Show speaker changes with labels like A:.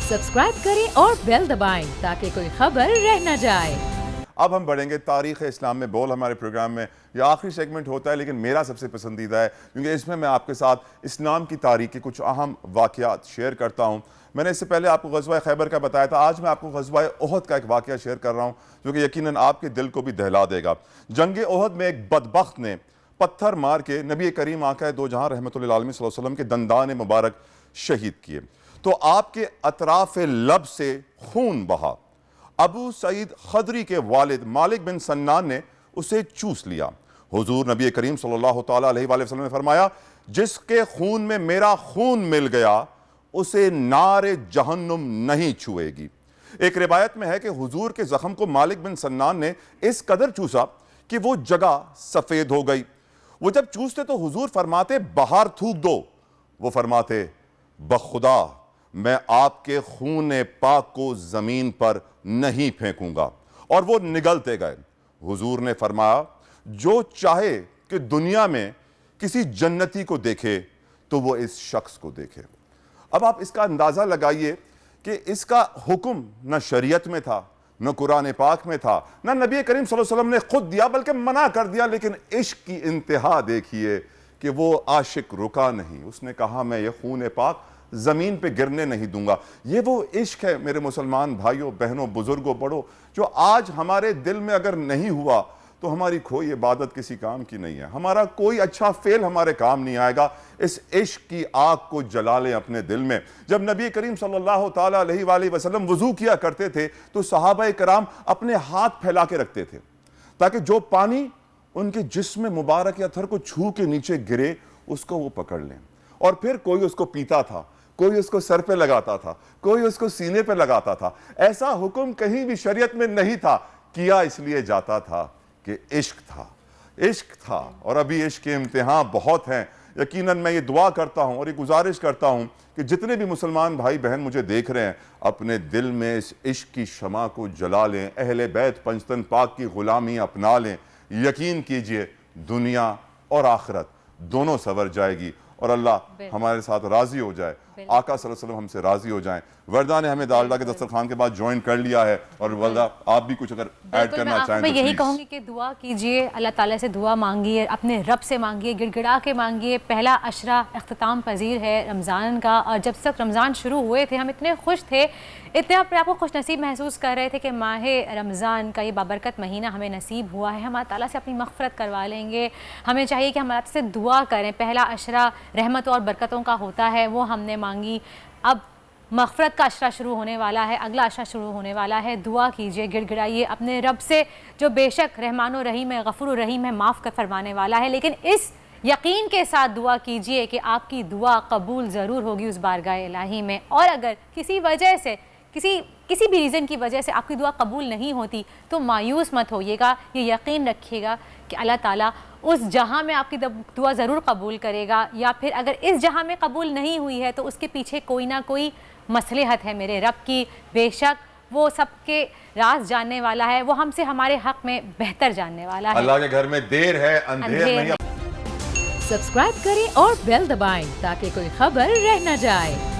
A: Subscribe करें और bell दबाएं ताकि कोई खबर रह न जाए।
B: अब हम बढ़ेंगे तारीख़ इस्लाम में बोल हमारे प्रोग्राम में। यह आखिरी सेगमेंट होता है लेकिन मेरा सबसे पसंदीदा है क्योंकि इसमें मैं आपके साथ इस्लाम की तारीख़ के कुछ अहम वाक़यात शेयर करता हूँ। मैंने इससे पहले आपको ग़ज़वा खैबर का बताया था, आज मैं आपको ग़ज़वा ओहद का एक वाक़या शेयर कर रहा हूँ जो कि यकीनन आपके दिल को भी दहला देगा। जंग ओहद में एक बदबख्त ने पत्थर मार के नबी करीम आका दो जहाँ रहमतुल्लिल आलमीन सल्लल्लाहु अलैहि वसल्लम के दंदान मुबारक शहीद किए तो आपके अतराफ़ लब से खून बहा। अबू सईद खदरी के वालिद मालिक बिन सन्नान ने उसे चूस लिया। हुजूर नबी करीम सल्लल्लाहु तआला अलैहि वसल्लम ने फरमाया, जिसके खून में मेरा खून मिल गया उसे नारे जहन्नुम नहीं छुएगी। एक रिवायत में है कि हुजूर के जख्म को मालिक बिन सन्नान ने इस कदर चूसा कि वो जगह सफेद हो गई। वो जब चूसते तो हुजूर फरमाते बाहर थूक दो, वो फरमाते बखुदा मैं आपके खून पाक को जमीन पर नहीं फेंकूंगा, और वो निगलते गए। हुजूर ने फरमाया, जो चाहे कि दुनिया में किसी जन्नती को देखे तो वो इस शख्स को देखे। अब आप इसका अंदाजा लगाइए कि इसका हुक्म न शरीयत में था, न कुरान पाक में था, न नबी करीम सल्लल्लाहु अलैहि वसल्लम ने खुद दिया बल्कि मना कर दिया। लेकिन इश्क की इंतहा देखिए कि वो आशिक रुका नहीं, उसने कहा मैं ये खून पाक ज़मीन पे गिरने नहीं दूंगा। ये वो इश्क है मेरे मुसलमान भाइयों बहनों बुजुर्गों बड़ों, जो आज हमारे दिल में अगर नहीं हुआ तो हमारी कोई इबादत किसी काम की नहीं है, हमारा कोई अच्छा फेल हमारे काम नहीं आएगा। इस इश्क की आग को जला लें अपने दिल में। जब नबी करीम सल्लल्लाहु ताला अलैहि वसल्लम वुजू किया करते थे तो सहाबा कराम अपने हाथ फैला के रखते थे ताकि जो पानी उनके जिस्म मुबारक या थर को छू के नीचे गिरे उसको वो पकड़ लें, और फिर कोई उसको पीता था, कोई उसको सर पे लगाता था, कोई उसको सीने पे लगाता था। ऐसा हुक्म कहीं भी शरीयत में नहीं था, किया इसलिए जाता था कि इश्क था, इश्क था। और अभी इश्क के इम्तिहान बहुत हैं। यकीनन मैं ये दुआ करता हूँ और ये गुजारिश करता हूँ कि जितने भी मुसलमान भाई बहन मुझे देख रहे हैं अपने दिल में इस इश्क की शमा को जला लें, अहले बैत पंजतन पाक की गुलामी अपना लें। यकीन कीजिए दुनिया और आखिरत दोनों सवर जाएगी और अल्लाह हमारे साथ राजी हो जाए, आका सल्लल्लाहु अलैहि वसल्लम हमसे राजी हो जाएं। वर्दा ने हमें दालडा के दस्तरखान के बाद ज्वाइन कर लिया है, और वर्दा आप भी कुछ अगर ऐड करना चाहें
C: मैं
B: तो
C: यही कहूँगी कि दुआ कीजिए, अल्लाह ताला से दुआ मांगिए, अपने रब से मांगिए, गिड़गिड़ा के मांगिए। पहला अशरा अख्ताम पजीर है रमज़ान का, और जब तक रमज़ान शुरू हुए थे हम इतने खुश थे, इतने अपने आप को खुश नसीब महसूस कर रहे थे कि माह रमज़ान का ये बाबरकत महीना हमें नसीब हुआ है। हम अल्लाह ताला से अपनी मग़फ़िरत करवा लेंगे। हमें चाहिए कि हम अल्लाह से दुआ करें। पहला अशरा रहमत और बरकतों का होता है, वो हमने मांगी। अब मग़फ़िरत का अशरा शुरू होने वाला है, अगला अशरा शुरू होने वाला है। दुआ कीजिए, गिड़गिड़ाइए अपने रब से, जो बेशक रहमान और रहीम है, गफ़ूर और रहीम है, माफ़ कर फरमाने वाला है। लेकिन इस यकीन के साथ दुआ कीजिए कि आपकी दुआ कबूल ज़रूर होगी उस बारगाह इलाही में। और अगर किसी वजह से किसी भी रीज़न की वजह से आपकी दुआ कबूल नहीं होती तो मायूस मत होइएगा। ये यकीन रखिएगा कि अल्लाह ताला उस जहां में आपकी दुआ ज़रूर कबूल करेगा, या फिर अगर इस जहां में कबूल नहीं हुई है तो उसके पीछे कोई ना कोई मसलहत है मेरे रब की। बेशक वो सबके राज जानने वाला है, वो हमसे हमारे हक में बेहतर जानने वाला है।
B: अल्लाह के घर में देर है अंधेर नहीं।
A: सब्सक्राइब करें और बेल दबाएं ताकि कोई खबर रह न जाए।